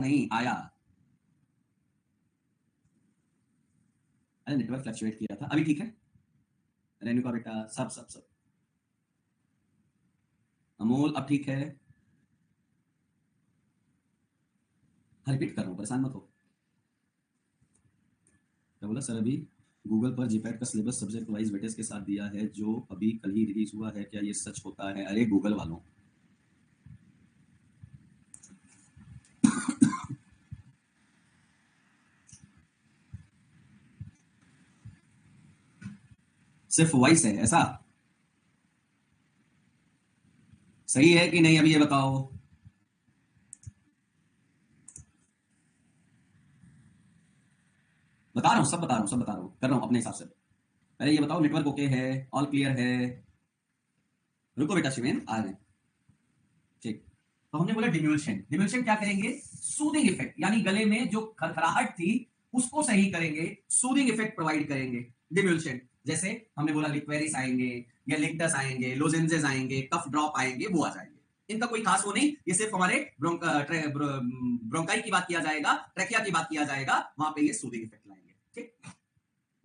नहीं आया। अरे नेटवर्क फ्लक्चुएट किया था, अभी ठीक है। रेणु का बेटा सब सब सब। अमोल अब ठीक है। रिपीट कर रहा हूँ, परेशान मत हो। क्या बोला सर? अभी गूगल पर जीपैट का सिलेबस सब्जेक्ट वाइज वेटेज के साथ दिया है, जो अभी कल ही रिलीज हुआ है, क्या ये सच होता है? अरे गूगल वालों, सिर्फ वॉइस है ऐसा? सही है कि नहीं अभी ये बताओ। बता रहा हूँ, सब बता रहा हूँ, सब बता रहा हूँ, कर रहा हूँ अपने हिसाब से। पहले ये बताओ नेटवर्क ओके है, ऑल क्लियर है? रुको बेटा शिवेन आ रहे हैं। ठीक। तो हमने बोला डिम्यूल्शन। डिम्यूल्शन क्या करेंगे? सूदिंग इफेक्ट, यानी गले में जो खरखराहट थी उसको सही करेंगे, सूदिंग इफेक्ट प्रोवाइड करेंगे डिम्यूल्शन। जैसे हमने बोला लिक्वेरिस आएंगे, या लिक्टस आएंगे, लोजेंजेस आएंगे, कफ ड्रॉप आएंगे, वो आ जाएंगे। इनका कोई खास वो नहीं, ये सिर्फ हमारे ब्रोंकाई की बात किया जाएगा, ट्रेकिया की बात किया जाएगा, वहां पे ये सूदिंग इफेक्ट लाएंगे। ठीक।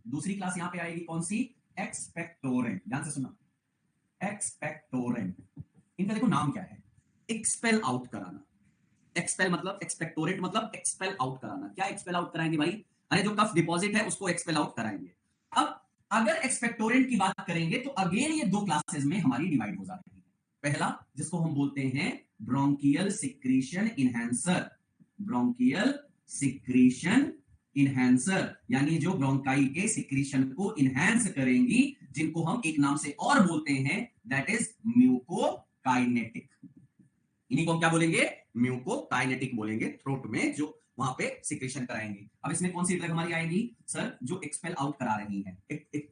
दूसरी क्लास यहां पे आएगी कौन सी? एक्सपेक्टोरेंट। ध्यान से सुना, एक्सपेक्टोरेंट। इनका देखो नाम क्या है? एक्सपेल आउट कराना। एक्सपेल मतलब, एक्सपेक्टोरेट मतलब एक्सपेल आउट कराना। क्या एक्सपेल आउट कराएंगे भाई? अरे जो कफ डिपॉजिट है उसको एक्सपेल आउट कराएंगे। अब अगर एक्सपेक्टोरेंट की बात करेंगे तो अगेन ये दो क्लासेस में हमारी डिवाइड हो जाती है। पहला जिसको हम बोलते हैं bronchial secretion enhancer. Bronchial secretion enhancer, यानी जो ब्रोंकाई के सिक्रीशन को इनहेंस करेंगी, जिनको हम एक नाम से और बोलते हैं, दैट इज म्यूकोकाइनेटिक। इन्हीं को हम क्या बोलेंगे? म्यूकोकाइनेटिक बोलेंगे। थ्रोट में जो वहां पे सिक्रेशन कराएंगे। अब इसमें कौन सी ड्रग हमारी आएगी सर? जो एक्सपेल आउट करा रही है,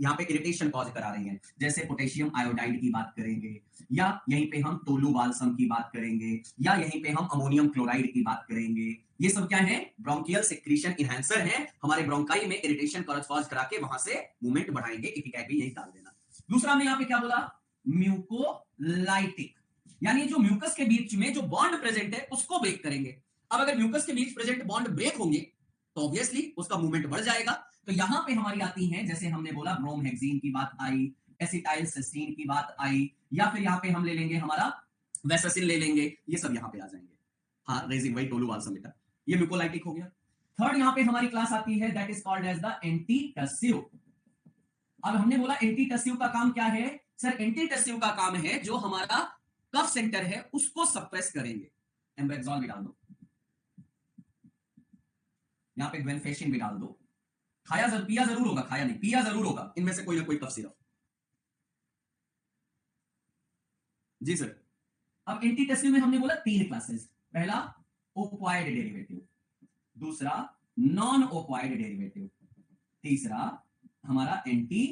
यहाँ पे इरिटेशन कॉज करा रही है, जैसे पोटेशियम आयोडाइड की बात करेंगे, या यहीं पे हम टोलू बाल्सम की बात करेंगे, या यहीं पे हम अमोनियम क्लोराइड की बात करेंगे। ये सब क्या है? ब्रोंकियल सिक्रीशन इनहेंसर है, हमारे ब्रोंकाई में इरिटेशन कॉज करा के वहां से मूवमेंट बढ़ाएंगे। इपिकैप भी यही डाल देना। दूसरा हमने यहाँ पे क्या बोला? म्यूकोलाइटिक, यानी जो म्यूकस के बीच में जो बॉन्ड प्रेजेंट है उसको ब्रेक करेंगे। अब अगर म्यूकस के बीच प्रेजेंट बॉन्ड ब्रेक होंगे तो ऑब्वियसली उसका मूवमेंट बढ़ जाएगा। तो यहां पे हमारी आती है, जैसे हमने बोला ब्रोमहेक्सिन की बात आई, एसिटाइल सिस्टीन की बात आई, या फिर यहां पे हम ले लेंगे हमारा वेसासिन ले लेंगे, ये सब यहां पे आ जाएंगे। हाँ रेजिन, वही टोलू वाल्सम बेटा, ये म्यूकोलाइटिक हो गया। थर्ड यहां पे हमारी क्लास आती है, that is called as the antitussive. अब हमने बोला एंटीटसिव का काम क्या है? सर एंटीटसिव का काम है जो हमारा कफ सेंटर है उसको सप्रेस करेंगे। एम्बेक्सॉल भी डाल दो, यहां पे ग्वेनफेशिन भी डाल दो। खाया जरूर, पिया जरूर होगा, खाया नहीं पिया जरूर होगा इनमें से कोई ना कोई कफ सिरप। जी सर। अब एंटीटसिव में हमने बोला तीन क्लासेस। पहला ओपॉइड डेरिवेटिव, दूसरा नॉन ओपॉइड डेरिवेटिव, तीसरा हमारा एंटी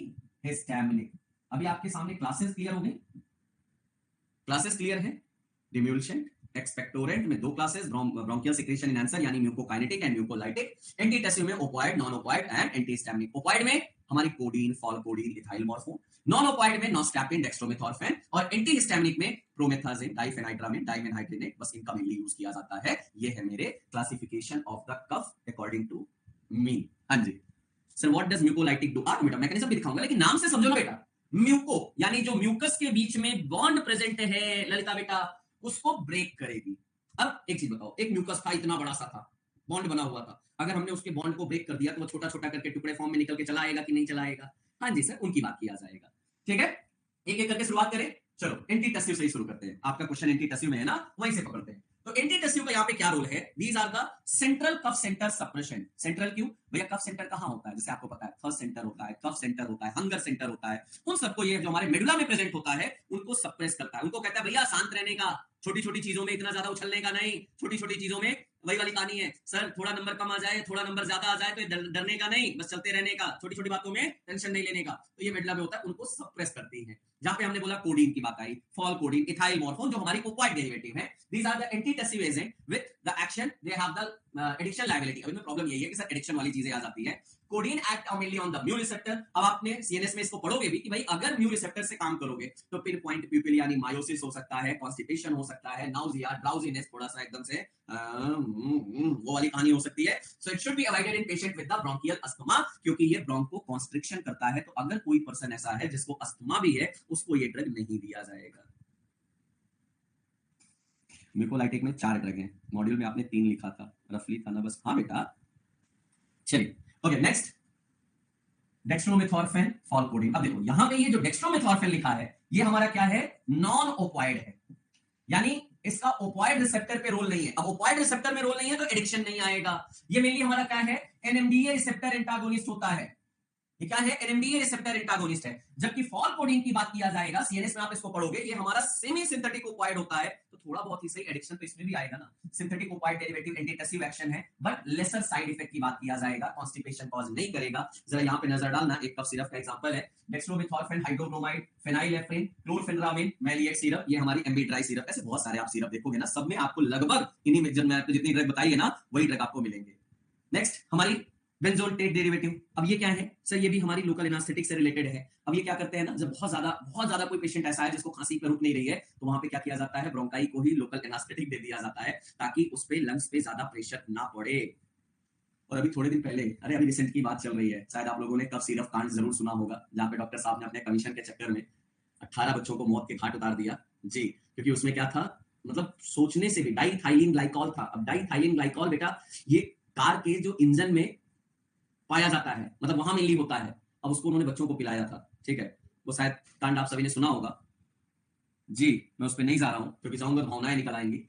हिस्टामिनिक। अभी आपके सामने क्लासेस क्लियर हो गई? क्लासेस क्लियर है? डिम्यूल्शन, एक्सपेक्टोरेंट में दो क्लासेस, ब्रोंकियल सिक्रेशन एनहांसर यानी म्यूकोकाइनेटिक एंड म्यूकोलाइटिक। एंटीटसिव में opioid, non opioid and antihistaminic. Opioid में हमारी codeine, pholcodine, ethyl morphine. Non opioid में नॉस्टैपिन, डेक्स्ट्रोमेथॉर्फेन। और एंटीहिस्टामिनिक में प्रोमेथाजिन, डाइफेनाइड्रामिन, डाइमेनहाइड्रेनेट। बस इनका मेनली यूज किया जाता है। ये है मेरे classification of the cough according to me. हाँ जी sir, what does mucolytic do? बेटा मैकेनिज्म भी दिखाऊंगा, लेकिन नाम से समझो ना बेटा। म्यूको यानी जो म्यूकस के बीच में बॉन्ड प्रेजेंट है ललिता बेटा, उसको ब्रेक करेगी। अब एक चीज बताओ, एक म्यूकस था इतना बड़ा सा था, बॉन्ड बना हुआ था, अगर हमने उसके बॉन्ड को ब्रेक कर दिया तो वो छोटा छोटा करके टुकड़े फॉर्म में निकल के चला आएगा कि नहीं चला आएगा? हाँ जी सर, उनकी बात किया जाएगा। ठीक है, एक एक करके शुरुआत करें। चलो एंटीटसिव से ही शुरू करते हैं, आपका क्वेश्चन एंटीटसिव में है ना, वहीं से पकड़ते हैं। तो एंटीटसिव का यहाँ पे क्या रोल है? These are the central cough center suppression. Central क्यों भैया? कफ सेंटर कहाँ होता है? जैसे आपको पता है थर्स्ट सेंटर होता है, कफ सेंटर होता है, हंगर सेंटर होता है। उन सबको ये जो हमारे मेडुला में प्रेजेंट होता है उनको सप्रेस करता है। उनको कहता है भैया शांत रहने का, छोटी छोटी चीजों में इतना ज्यादा उछलने का नहीं, छोटी छोटी चीजों में वही वाली कहानी है सर, थोड़ा नंबर कम आ जाए, थोड़ा नंबर ज्यादा आ जाए तो डरने का नहीं, बस चलते रहने का, छोटी छोटी बातों में टेंशन नहीं लेने का। तो ये मेडुला में होता है, उनको सप्रेस करती है। जहां पे हमने बोला कोडीन की बात आई, फॉल कोडीन, इथाइल मॉर्फोन जो हमारी ओपॉइड डेरिवेटिव है, these are the antitussive agent with the action they have the addiction liability. अभी में प्रॉब्लम यही है कि सर एडिक्शन वाली चीजें आ जाती है। Codeine act mainly on the mu receptor. अब आपने सीएनएस में इसको पढ़ोगे भी कि भाई अगर म्यू रिसेप्टर से काम करोगे तो पिन पॉइंट प्यूपिल यानी मायोसिस हो सकता है, कॉन्स्टिपेशन हो सकता है, नाउजिया, ड्राउजीनेस, थोड़ा सा एकदम से वो वाली कहानी हो सकती है। So it should be avoided in patient with the bronchial asthma, क्योंकि ये ब्रोंको कॉन्स्ट्रिक्शन करता है। तो अगर कोई पर्सन ऐसा है जिसको अस्थमा भी है, उसको ये ड्रग नहीं दिया जाएगा। म्यूकोलाइटिक में 4 ड्रग हैं, मॉड्यूल में आपने 3 लिखा था, रफली था ना बस। हाँ बेटा, चलिए ओके नेक्स्ट, डेक्स्ट्रोमेथॉर्फेन, फॉलकोडिन। अब देखो यहां पे ये जो डेक्स्ट्रोमेथॉर्फेन लिखा है, ये हमारा क्या है, नॉन ओपॉइड है, यानी इसका ओपॉइड रिसेप्टर पे रोल नहीं है। अब ओपॉइड रिसेप्टर में रोल नहीं है तो एडिक्शन नहीं आएगा। ये मेनली हमारा क्या है, एनएमडीए रिसेप्टर एंटागोनिस्ट होता है। ये क्या है, एनएमडीए रिसेप्टर एंटागोनिस्ट है। जबकि फॉलकोडिन की बात किया जाएगा, सीएनएस में आप इसको पढ़ोगे, ये हमारा सेमी सिंथेटिक ओपॉइड होता है। तो थोड़ा बहुत ही सही एडिक्शन तो इसमें भी आएगा ना, synthetic opioid derivative antitussive action है, बट लेसर साइड इफेक्ट की बात किया जाएगा, कॉन्स्टिपेशन कॉज नहीं करेगा। जरा यहां पे नजर डालना, एक कप सिरप का एग्जांपल है, डेक्स्ट्रोमेथॉर्फेन, हाइड्रोब्रोमाइड, फेनाइलेफ्रिन, क्लोरफेनरामिन, मैलिएट सिरप, ये हमारी एमबी ड्राई सिरप। ऐसे बहुत सारे आप सिरप देखोगे ना, सब में आपको लगभग इन्हीं में, जब मैं आपको जितनी ड्रग बताई है ना, वही ड्रग आपको मिलेंगे। नेक्स्ट हमारी बेंजोएटेट डेरिवेटिव। अब ये क्या है सर, ये भी हमारी लोकल एनास्थेटिक से रिलेटेड है। अब ये क्या करते हैं ना, जब बहुत ज्यादा कोई पेशेंट ऐसा है जिसको खांसी पे रुक नहीं रही है, तो वहां पे क्या किया जाता है, ब्रोंकाई को ही लोकल एनास्थेटिक दे दिया जाता है, ताकि उस पे लंग्स पे ज्यादा प्रेशर ना पड़े। और अभी थोड़े दिन पहले, अरे अभी रिसेंट की बात चल रही है, शायद आप लोगों ने कफ सिरप कांड जरूर सुना होगा, जहां पे डॉक्टर साहब ने अपने कमीशन के चक्कर में 18 बच्चों को मौत के घाट उतार दिया जी। क्योंकि उसमें क्या था, मतलब सोचने से भी, डाइथाइलिन ग्लाइकॉल था। अब डाइथाइलिन ग्लाइकॉल बेटा, ये कार के जो इंजन में पाया जाता है, मतलब वहां में लीव होता है। अब उसको उन्होंने बच्चों को पिलाया था, ठीक है, वो शायद कांड आप सभी ने सुना होगा जी। मैं उस पर नहीं जा रहा हूं, क्योंकि जाऊंगा भावनाएं निकल आएंगी।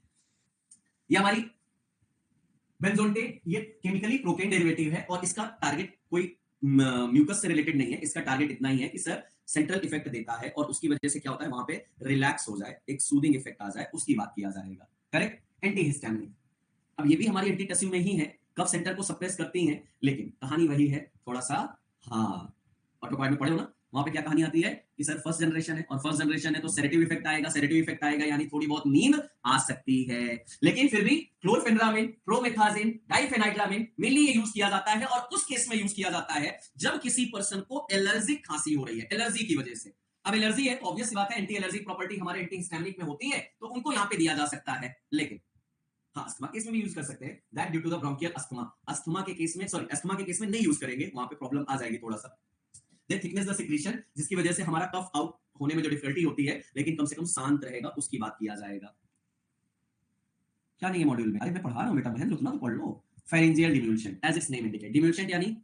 ये हमारी बेंजोएटेट, ये केमिकली प्रोकेन डेरिवेटिव है, और इसका टारगेट कोई म्यूकस से रिलेटेड नहीं है। इसका टारगेट इतना ही है कि सर सेंट्रल इफेक्ट देता है, और उसकी वजह से क्या होता है, वहां पे रिलैक्स हो जाए, एक सूदिंग इफेक्ट आ जाए, उसकी बात किया जाएगा। Correct, antihistaminic. अब ये भी हमारी एंटीटसिव में ही है, कफ सेंटर को सप्रेस करती हैं, लेकिन कहानी वही है थोड़ा सा। हाँ, ऑटोकॉइड में पढ़े हो ना, वहां पे क्या कहानी आती है कि सर फर्स्ट जनरेशन है, और फर्स्ट जनरेशन है तो सेडेटिव इफेक्ट आएगा, सेडेटिव इफेक्ट आएगा यानी थोड़ी बहुत नींद आ सकती है। लेकिन फिर भी क्लोरफेनरामिन, प्रोमेथाजिन, डाइफेनाइड्रामिन मेनली ये यूज किया जाता है, और उस केस में यूज किया जाता है जब किसी पर्सन को एलर्जिक खांसी हो रही है, एलर्जी की वजह से। अब एलर्जी है तो ऑब्वियस सी बात है, एंटी एलर्जिक प्रॉपर्टी हमारे एंटी हिस्टामिनिक में होती है, तो उनको यहां पे दिया जा सकता है। लेकिन हाँ, अस्थमा केस में भी यूज कर सकते हैं, that due to the bronchial asthma. Asthma के केस में, सॉरी, अस्थमा के केस में नहीं यूज करेंगे, वहां पे प्रॉब्लम आ जाएगी थोड़ा सा। दे थिकनेस द सिक्रीशन, जिसकी वजह से हमारा कफ आउट होने में जो डिफिकल्टी होती है, लेकिन कम से कम शांत रहेगा, उसकी बात किया जाएगा। क्या नहीं है मॉड्यूल में, अरे मैं पढ़ा रहा हूं बेटा, बहन रुकना तो पढ़ लो। Pharyngeal demulcent, as its name indicate, demulcent यानी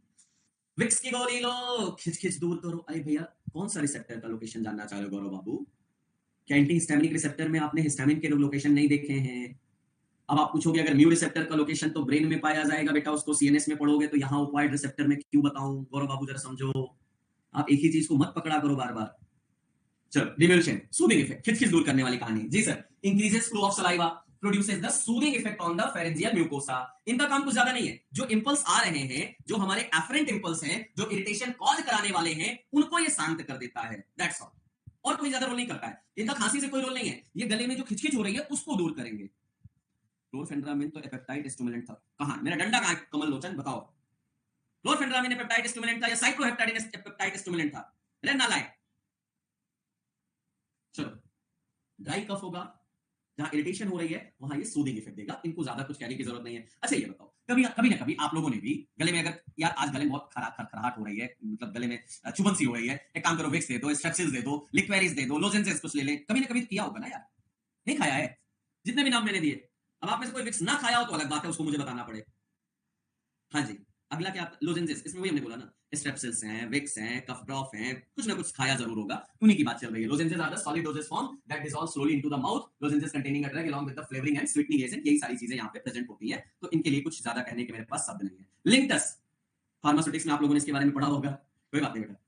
विक्स की गोली लो, खिच खिच दूर करो। अरे भैया, कौन सा रिसेप्टर का लोकेशन जानना चाह रहे हो गौरव बाबू? क्या एंटी हिस्टामिनिक रिसेप्टर में आपने हिस्टामिन के लोकेशन नहीं देखे हैं? अब आप पूछोगे अगर म्यू रिसेप्टर का लोकेशन तो ब्रेन में पाया जाएगा बेटा, उसको सीएनएस में पढ़ोगे, तो यहाँ ओपॉइड रिसेप्टर में क्यों बताऊं गौरव बाबू, जरा समझो। आप एक ही चीज को मत पकड़ा करो बार बार। चलो, डिम्यूल्शन, सूदिंग इफेक्ट, खिच दूर करने वाली कहानी जी sir. Increases flow of saliva, produces the soothing effect on the pharyngeal mucosa. इनका काम कुछ ज्यादा नहीं है, जो इंपल्स आ रहे हैं, जो हमारे एफरेंट इंपल्स हैं, जो इरिटेशन कॉज कराने वाले हैं, उनको ये शांत कर देता है, दैट्स ऑल। और कोई ज्यादा रोल नहीं करता है, इनका खांसी से कोई रोल नहीं है, ये गले में जो खिचखिच हो रही है उसको दूर करेंगे। क्लोरफेनरामिन तो एपेप्टाइड स्टिमुलेंट था, कहां मेरा डंडा, कहां कमल लोचन, बताओ। क्लोरफेनरामिन एपेप्टाइड स्टिमुलेंट था या साइक्लोहेप्टाइडिन एपेप्टाइड स्टिमुलेंट था? रेनालाइट। चलो, ड्राई कफ होगा, जहां इरिटेशन हो रही है, वहां ये सूदिंग इफेक्ट देगा, इनको ज्यादा कुछ कहने की जरूरत नहीं है। अच्छा ये बताओ, कभी कभी ना कभी आप लोगों ने भी गले में, अगर यार आज गले में बहुत खराट हो रही है, मतलब गले में चुभन सी हो रही है, एक काम करो, विक्स दे दो, स्ट्रेप्सिल्स दे दो, लिक्वेरिस दे दो, लोजेंसेस कुछ ले लें, कभी ना कभी किया होगा ना यार, नहीं खाया है? जितने भी नाम मैंने दिए, अब आप में से कोई विक्स ना खाया हो तो अलग बात है, उसको मुझे बताना पड़े। हाँ जी, अगला क्या, लोजेंसेस, इसमें वही हमने बोला ना, स्ट्रेप्सिल्स हैं, विक्स हैं, कफ ड्रॉप हैं, कुछ ना कुछ खाया जरूर होगा, उन्हीं की बात चल रही है। Lozenges are the solid dosages form that dissolve slowly into the mouth, lozenges containing a drug along with the flavouring and sweetening agent, यही सारी चीजें यहाँ पे प्रेजेंट होती है, तो इनके लिए कुछ ज्यादा कहने के मेरे पास शब्द नहीं है। लिंक्टस, फार्मास्यूटिक्स में आप लोगों ने इसके बारे में पढ़ा होगा, कोई बात नहीं बेटा।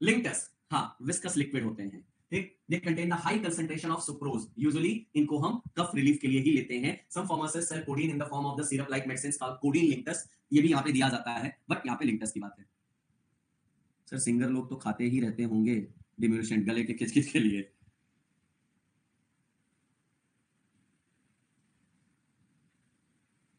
लिंक्टस, हाँ, विस्कस लिक्विड होते हैं, ठीक, they contain the high concentration of sucrose, usually इनको हम कफ रिलीफ के लिए ही लेते हैं। Some pharmacist sell codeine in the form of the syrup like medicines called codeine linctus, ये भी यहाँ पे दिया जाता है, बट यहाँ पे लिंक्टस की बात है। सर सिंगर लोग तो खाते ही रहते होंगे, डिम्यूलेशन गले के किच-किच के लिए।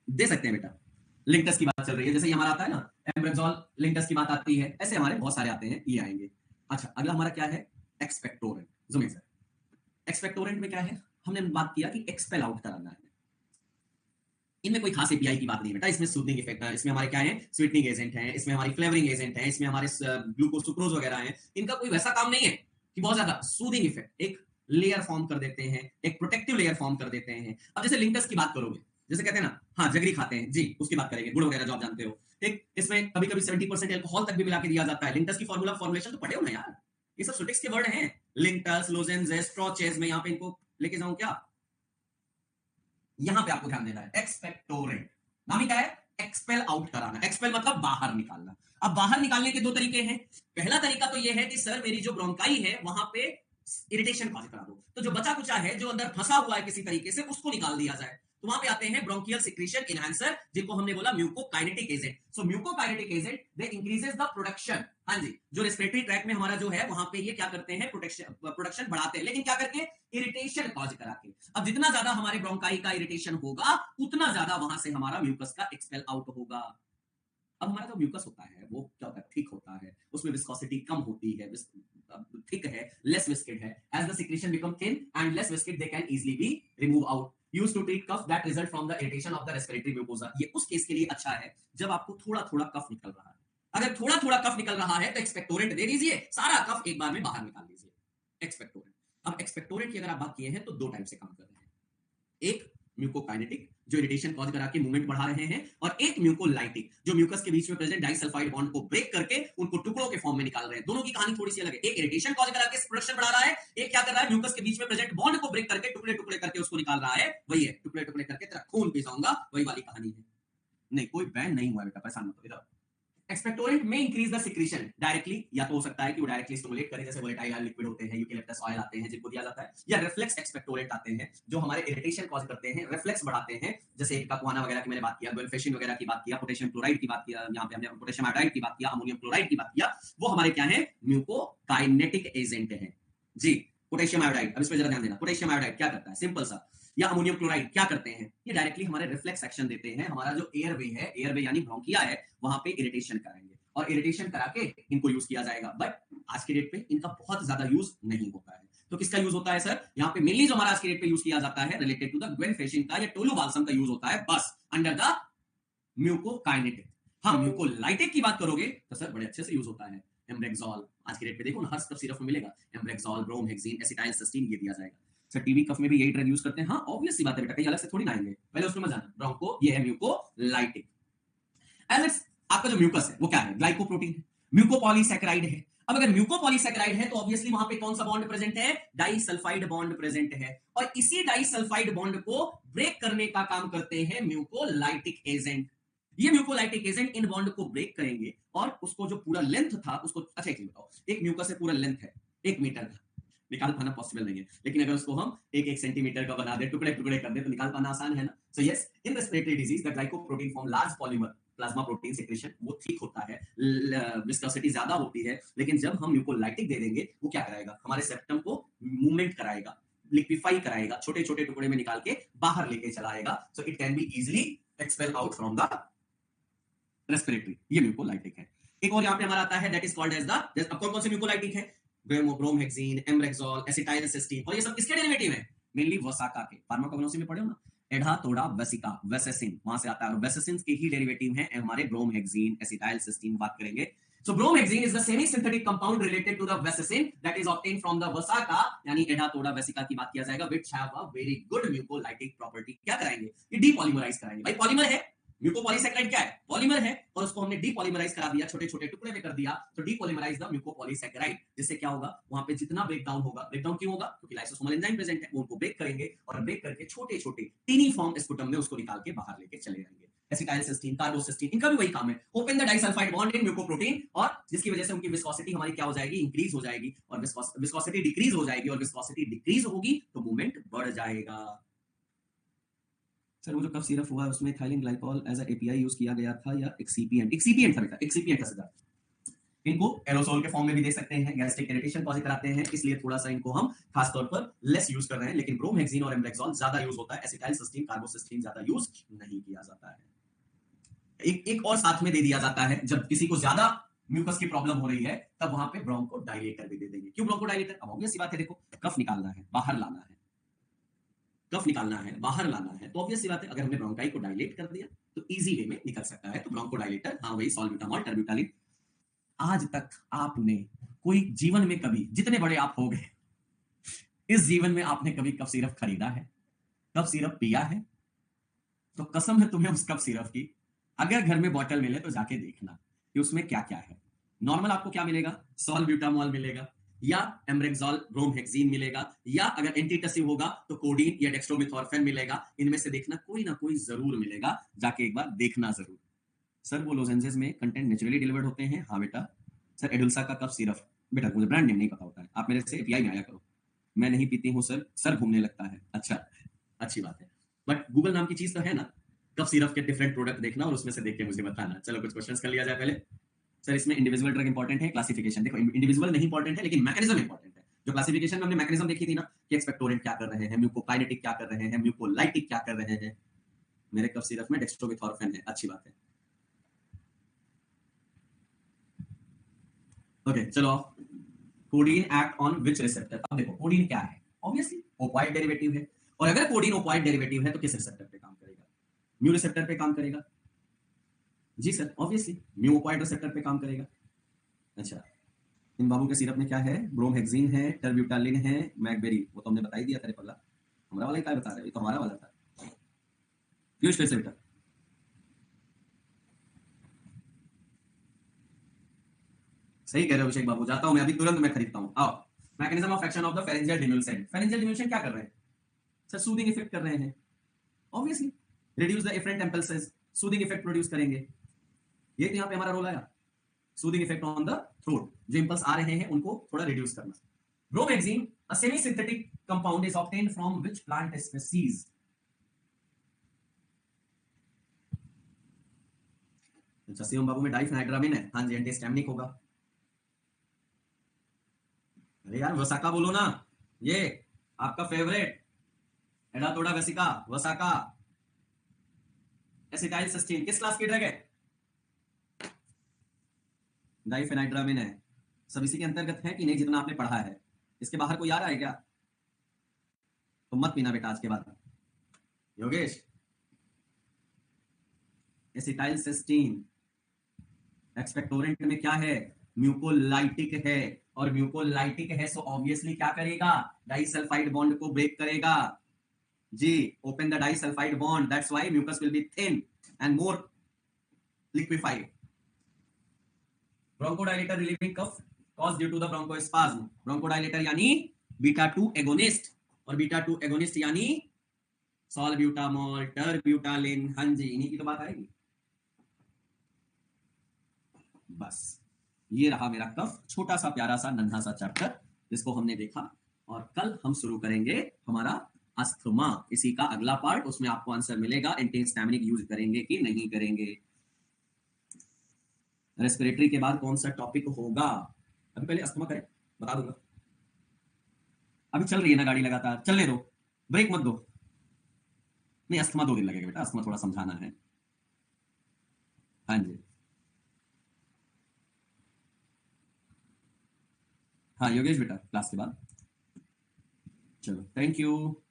दे सकते हैं बेटा। लिंक टेस्ट की बात चल रही है, जैसे ये हमारा आता है ना एम्ब्रेक्सोल, लिंक टेस्ट की बात आती है, ऐसे हमारे बहुत सारे आते हैं, ये आएंगे। अच्छा, अगला हमारा क्या है? Expectorant. Zoom in sir. Expectorant में क्या है? हमने बात किया कि एक्सपेल आउट कराना है। इनमें कोई खास एपीआई की बात नहीं बेटा, इसमें सूदिंग इफेक्ट है, इसमें हमारे क्या है? स्वीटनिंग एजेंट है, इसमें हमारी फ्लेवरिंग एजेंट है, इसमें हमारे ग्लूकोज सुक्रोज वगैरह है। इनका कोई वैसा काम नहीं है कि बहुत ज्यादा सूदिंग इफेक्ट, एक लेयर फॉर्म कर देते हैं, एक प्रोटेक्टिव लेयर फॉर्म कर देते हैं। अब जैसे लिंटस की बात करोगे, जैसे कहते हैं ना, हाँ जगरी खाते हैं जी, उसकी बात करेंगे, गुड़ वगैरह जो आप जानते हो, ठीक। इसमें कभी कभी 70% एल्कोहल तक भी मिला के दिया जाता है। लिंटस की फॉर्मूला फॉर्मुलेशन तो पढ़े हो ना यार, ये सब सुटिक्स के वर्ड हैं। लिंटस, लोजेंजेस, स्ट्रॉचेस, मैं यहाँ पे इनको लेके जाऊं क्या? यहां पे आपको ध्यान देना है, एक्सपेक्टोरेंट नाम ही क्या है? एक्सपेल आउट कराना। एक्सपेल मतलब बाहर निकालना। अब बाहर निकालने के दो तरीके हैं। पहला तरीका तो यह है कि सर मेरी जो ब्रोंकाई है वहां पे इरिटेशन कॉज करा दो, तो जो बचा कुचा है, जो अंदर फंसा हुआ है किसी तरीके से, उसको निकाल दिया जाए। तो वहां पे आते हैं ब्रोंकियल सिक्रीशन एनहांसर, जिनको हमने बोला म्यूकोकाइनेटिक agent. So म्यूकोकाइनेटिक agent they increases the production. हाँ जी, जो रेस्पिरेटरी ट्रैक में हमारा जो है वहां पे ये क्या करते हैं? प्रोडक्शन बढ़ाते हैं, लेकिन क्या करके? इरिटेशन कॉज करा के। अब जितना ज्यादा हमारे ब्रोंकाई का इरिटेशन होगा, उतना ज्यादा वहां से हमारा म्यूकस का एक्सपेल आउट होगा। अब हमारा जो म्यूकस होता है वो क्या होता है? थिक होता है, उसमें विस्कोसिटी कम होती है, थिक है, लेस विस्केड है। As the secretion become thin and less viscid, they can easily be remove out. Used to treat cough that result from the irritation of the respiratory mucosa. ये उस case के लिए अच्छा है जब आपको थोड़ा थोड़ा कफ निकल रहा है। अगर थोड़ा थोड़ा कफ निकल रहा है तो एक्सपेक्टोरेंट दे दीजिए, सारा कफ एक बार में बाहर निकाल दीजिए। एक्सपेक्टोरेंट। अब एक्सपेक्टोरेंट की अगर आप बात किए हैं तो दो टाइप से काम कर रहे हैं। एक म्यूकोकाइनेटिक, जो इरिटेशन कॉज करा के मूवमेंट बढ़ा रहे हैं, और एक म्यूकोलाइटिक, जो म्यूकस के बीच में प्रेजेंट डाइसल्फाइड बॉन्ड को ब्रेक करके उनको टुकड़ों के फॉर्म में निकाल रहे हैं। दोनों की कहानी थोड़ी सी अलग है। एक इरिटेशन कॉज करा के प्रोडक्शन बढ़ा रहा है, एक क्या कर रहा है? म्यूकस के बीच में प्रेजेंट बॉन्ड को ब्रेक करके टुकड़े टुकड़े करके उसको निकाल रहा है। वही है, टुकड़े टुकड़े करके तेरा खून पी जाऊंगा, वही वाली कहानी है। नहीं, कोई बैन नहीं हुआ बेटा, परेशान मत हो। इधर एक्सपेक्टोरेंट में इंक्रीज द सिक्रीशन डायरेक्टली, या तो हो सकता है कि वो डायरेक्टली स्टिमुलेट करे, जैसे वोलेटाइल लिक्विड होते हैं, यूकेलिप्टस ऑयल आते हैं जिनको दिया जाता है, या रिफ्लेक्स एक्सपेक्टोरेंट आते हैं जो हमारे इरिटेशन कॉज करते हैं, रिफ्लेक्स बढ़ाते हैं, जैसे काकुआना वगैरह की मैंने बात किया, गुएनफेशिन वगैरह की बात किया, पोटेशियम क्लोराइड की बात किया, यहाँ पे हमने पोटेशियम आयोडाइड की बात किया, अमोनियम क्लोराइड की बात किया। वो हमारे क्या है? म्यूकोकाइनेटिक एजेंट है जी। पोटेशियम आयोडाइड, अब इस पर जरा ध्यान देना, पोटेशियम आयोडाइड क्या करता है? सिंपल सा। या अमोनियम क्लोराइड क्या करते हैं? ये डायरेक्टली हमारे रिफ्लेक्स एक्शन देते हैं। हमारा जो एयरवे है, एयरवे यानी ब्रोंकिया है, वहां पे इरिटेशन कराएंगे, और इरिटेशन करा के इनको यूज किया जाएगा। बट आज के डेट पे इनका बहुत ज्यादा यूज नहीं होता है। तो किसका यूज होता है सर? यहाँ पे मेनली जो हमारा आज के डेट पे यूज किया जाता है रिलेटेड टू द गुएनफेशिन का या टोलुबाल्सम का यूज होता है, बस अंडर द म्यूकोकाइनेटिक। हाँ, म्यूकोलाइटिक की बात करोगे तो सर बड़े अच्छे से यूज होता है। एम्ब्रेक्सोल, आज के डेट पे देखो ना, हर कफ सिरप में मिलेगा एम्ब्रेक्सोल, ब्रोमहेक्सिन, एसिटाइलसिस्टीन, ये दिया जाएगा। सर टीबी कफ में भी यही ड्रग यूज करते हैं। हाँ, ऑब्वियस सी बात है बेटा, कहीं अलग से थोड़ी ना आएंगे, पहले उसमें मत जाना। ब्रोंको ये है म्यूकोलाइटिक। एलेक्स, आपका जो म्यूकस है वो क्या है? ग्लाइकोप्रोटीन है, म्यूकोपॉलीसैकेराइड है। अब अगर म्यूकोपॉलीसैकेराइड है तो ऑब्वियसली वहां पे कौन सा बॉन्ड प्रेजेंट है? डाइसल्फाइड बॉन्ड प्रेजेंट है, और इसी डाइसल्फाइड बॉन्ड को ब्रेक करने का काम करते हैं म्यूकोलाइटिक एजेंट। ये म्यूकोलाइटिक एजेंट इन बॉन्ड को ब्रेक करेंगे, और उसको जो पूरा लेंथ था उसको, अच्छा एक बताओ, एक म्यूकस है पूरा लेंथ है 1 मीटर का, निकाल पाना पॉसिबल नहीं है, लेकिन अगर उसको हम 1-1 सेंटीमीटर का बना दे, टुकड़े टुकड़े कर दे, तो निकाल पाना आसान है ना। So yes, in respiratory disease the glycoprotein form large polymer plasma protein secretion, वो ठीक होता है, विस्कोसिटी ज्यादा होती है, लेकिन जब हम म्यूकोलाइटिक दे देंगे, वो क्या कराएगा? हमारे सेप्टम को मूवमेंट कराएगा, लिक्विफाई कराएगा, छोटे छोटे टुकड़े में निकाल के बाहर लेके चलाएगा। So it can be easily expel out from the respiratory. ये म्यूकोलाइटिक है। एक और यहाँ पे हमारा आता है, that is called as the, अब कौन कौन से म्यूकोलाइटिक है? ब्रोमहेक्सिन, एम्ब्रेक्सोल, एसिटाइलसिस्टीन, और ये सब किसके डेरिवेटिव है? मेनली वसाका के। फार्माकोग्नोसी में पढ़े हो ना, एडा तोड़ा वेसिका, वेसेसिन, वहां से आता है, और वेसेसिन के ही डेरिवेटिव हैं हमारे ब्रोमहेक्सिन, एसिटाइलसिस्टीन। बात करेंगे, so bromhexine is the semi synthetic compound related to the vesicin that is obtained from the vasaka, यानी एडा तोड़ा वेसिका की बात किया जाएगा, which have a very good mucolytic property। क्या कराएंगे? ये डीपॉलीमराइज कराएंगे। भाई पॉलीमर है, म्यूकोपॉलीसैकेराइड क्या है? पॉलीमर है, और उसको हमने डीपॉलीमराइज करा दिया, छोटे छोटे टुकड़े में कर दिया, तो डीपॉलीमराइज द म्यूकोपॉलीसैकेराइड। जिससे क्या होगा? वहां पे जितना ब्रेक डाउन होगा, ब्रेक डाउन क्यों होगा? क्योंकि लाइसोसोमल एंजाइम प्रेजेंट है, वो उनको ब्रेक करेंगे, और ब्रेक करके छोटे छोटे टीनी फॉर्म स्पुटम में उसको निकाल के बाहर लेके चले जाएंगे। एसिटाइलसिस्टीन, कार्बोसिस्टीन, इनका भी वही काम है, open the disulphide bond in mucoprotein, और जिसकी वजह से उनकी विस्कोसिटी हमारी क्या हो जाएगी? इंक्रीज हो जाएगी, और विस्कोसिटी डिक्रीज हो जाएगी, और विस्कोसिटी डिक्रीज होगी तो मूवमेंट बढ़ जाएगा। सर वो जो कफ सिरप हुआ उसमें ethylene glycol as a API use किया गया था, या एक्सीपिएंट? एक्सीपिएंट था बेटा, एक्सीपिएंट था सर। इनको एरोसोल के फॉर्म में भी दे सकते हैं, गैस्ट्रिक इरिटेशन कॉज कराते हैं, इसलिए थोड़ा सा इनको हम खासतौर पर लेस यूज कर रहे हैं, लेकिन ब्रोमहेक्सिन और एम्ब्रेक्सोल ज्यादा यूज होता है, एसिटाइलसिस्टीन कार्बोसिस्टीन ज्यादा यूज नहीं किया जाता है। एक और साथ में दे दिया जाता है, जब किसी को ज्यादा म्यूकस की प्रॉब्लम हो रही है तब वहां पे ब्रोंको डायलेटर भी दे देंगे। क्यों ब्रोंको डायलेटर? अब ऑब्वियस सी बात है, देखो कफ निकालना है, बाहर लाना है, कफ निकालना है, बाहर लाना है, तो ऑब्वियस सी बात है अगर हमने ब्रोंकाई को डायलेट कर दिया तो इजी वे में निकल सकता है, तो ब्रोंको डायलेटर, हाँ वही सॉल्ब्यूटामॉल टर्ब्यूटालिन। आज तक आपने कोई जीवन में कभी, जितने बड़े आप हो गए, इस जीवन में आपने कभी कफ सिरप खरीदा है, कफ सिरप पिया है? तो कसम है तुम्हें उस कफ सिरप की, अगर घर में बॉटल मिले तो जाके देखना कि उसमें क्या क्या है। नॉर्मल आपको क्या मिलेगा? सॉल्ब्यूटामॉल मिलेगा, या एम्ब्रेक्सोल ब्रोमहेक्सिन मिलेगा, या अगर एंटीटसिव होगा तो कोडीन या डेक्स्ट्रोमेथोर्फेन मिलेगा। इनमें से देखना कोई ना कोई जरूर मिलेगा, जाके एक बार देखना जरूर। सर वो लोजेंजेस में कंटेंट नेचुरली डिलीवर्ड होते हैं? हाँ बेटा। सर एडुल्सा का कफ सिरप, बेटा मुझे ब्रांड नेम नहीं पता होता है, आप मेरे से एपीआई में आया करो। मैं नहीं पीती हूँ सर, सर घूमने लगता है। अच्छा, अच्छी बात है, बट गूगल नाम की चीज तो है ना, कफ सिरप के डिफरेंट प्रोडक्ट देखना और उसमें से देख के मुझे बताना। चलो कुछ क्वेश्चंस कर लिया जाए पहले। सर इसमें इंडिविजुअल ड्रग इंपॉर्टेंट है, क्लासिफिकेशन देखो इंडिविजुअल नहीं इंपॉर्टेंट है लेकिन मैकेनिज्म इंपॉर्टेंट है। जो क्लासिफिकेशन में हमने मैकेनिज्म देखी थी ना कि एक्सपेक्टोरेंट क्या कर रहे हैं, म्यूकोकाइनेटिक क्या कर रहे हैं, म्यूकोलाइटिक क्या कर रहे हैं, मेरे कफ सिरप में डेक्स्ट्रोमेथोर्फेन है, अच्छी बात है। ओके चलो, codeine act on which receptor. अब देखो कोडीन क्या है, ऑब्वियसली ओपाइड डेरिवेटिव है, और अगर कोडीन ओपाइड डेरिवेटिव है तो किस रिसेप्टर पे काम करेगा? म्यू रिसेप्टर पे काम करेगा। जी सर, ऑब्वियसली म्यू ओपाइड रिसेप्टर पे काम करेगा। अच्छा, इन बाबू के सिरप में क्या है? ब्रोमहेक्सिन है, टर्ब्यूटालिन है, मैकबेरी, वो तो हमने बता ही दिया तेरे पगला, हमारा वाला ही क्या बता रहे हो, ये तो हमारा वाला था। पीयूष फिर से बेटा। सही कह रहे हो अभिषेक बाबू, जाता हूं मैं अभी तुरंत, मैं खरीदता हूं, आओ। Mechanism of action of the pharyngeal demulcent. Pharyngeal demulcent क्या कर रहे हैं? सर सूदिंग इफेक्ट कर रहे हैं, obviously reduce the afferent impulses, soothing effect produce करेंगे। ये तो यहाँ पे हमारा रोल आया, soothing effect on the throat, जो इंपल्स आ रहे हैं उनको थोड़ा रिड्यूस करना। Bromhexine, a semi-synthetic compound is obtained from which plant species? अच्छा शिवम बाबू में डाइफेनाइड्रामिन है, हाँ जी, एंटीहिस्टामिनिक होगा। अरे यार वसाका बोलो ना, ये आपका फेवरेट एडातोडा वेसिका वसाका एसिटाइल सिस्टीन किस क्लास की ड्रग है? डाइफेनाइड्रामिन है, सब इसी के अंतर्गत है कि नहीं, जितना आपने पढ़ा है? इसके बाहर कोई आ रहा है क्या? तो मत पीना बेटा आज के बाद। योगेश, एसिटाइल सिस्टीन एक्सपेक्टोरेंट में क्या है? म्यूकोलाइटिक है, और म्यूकोलाइटिक है सो ऑब्वियसली क्या करेगा? डाइसल्फाइड बॉन्ड को ब्रेक करेगा। जी, open the disulphide bond, that's why mucus will be thin and more liquefied. Bronchodilator relieving cough cause due to the bronchospasm. Bronchodilator यानी बीटा 2 एगोनिस्ट, और बीटा 2 एगोनिस्ट यानी salbutamol टर्ब्यूटालिन, हाँ जी इन्हीं की तो बात आएगी। बस ये रहा मेरा कफ, छोटा सा प्यारा सा नन्हा सा चैप्टर जिसको हमने देखा, और कल हम शुरू करेंगे हमारा अस्थमा, इसी का अगला पार्ट, उसमें आपको आंसर मिलेगा एंटीहिस्टामिनिक यूज करेंगे कि नहीं करेंगे। रेस्पिरेटरी के बाद कौन सा टॉपिक होगा? अभी पहले अस्थमा करें, बता दूंगा। अभी चल रही है ना गाड़ी लगातार, चलने दो, ब्रेक मत दो। नहीं अस्थमा 2 दिन लगेगा बेटा, अस्थमा थोड़ा समझाना है। हाँ जी, हाँ योगेश बेटा क्लास के बाद। चलो थैंक यू।